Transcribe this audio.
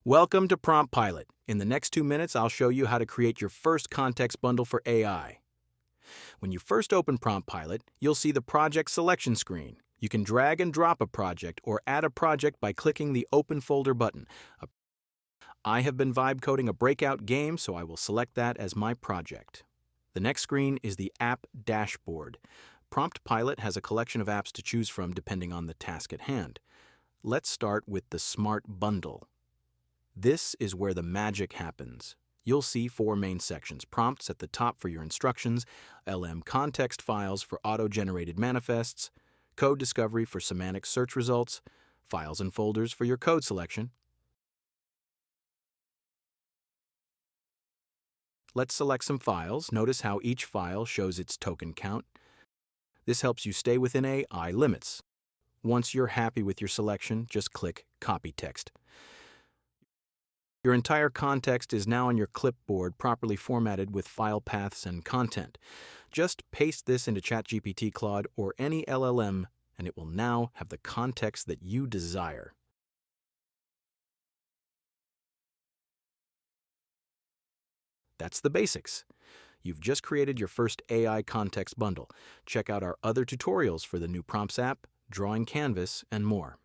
Welcome to PromptPilot. In the next 2 minutes, I'll show you how to create your first context bundle for AI. When you first open PromptPilot, you'll see the project selection screen. You can drag and drop a project or add a project by clicking the Open Folder button. I have been vibe coding a breakout game, so I will select that as my project. The next screen is the App Dashboard. PromptPilot has a collection of apps to choose from depending on the task at hand. Let's start with the Smart Bundle. This is where the magic happens. You'll see 4 main sections: prompts at the top for your instructions, LM context files for auto-generated manifests, code discovery for semantic search results, files and folders for your code selection. Let's select some files. Notice how each file shows its token count. This helps you stay within AI limits. Once you're happy with your selection, just click Copy Text. Your entire context is now on your clipboard, properly formatted with file paths and content. Just paste this into ChatGPT, Claude, or any LLM, and it will now have the context that you desire. That's the basics. You've just created your first AI context bundle. Check out our other tutorials for the new Prompts app, Drawing Canvas, and more.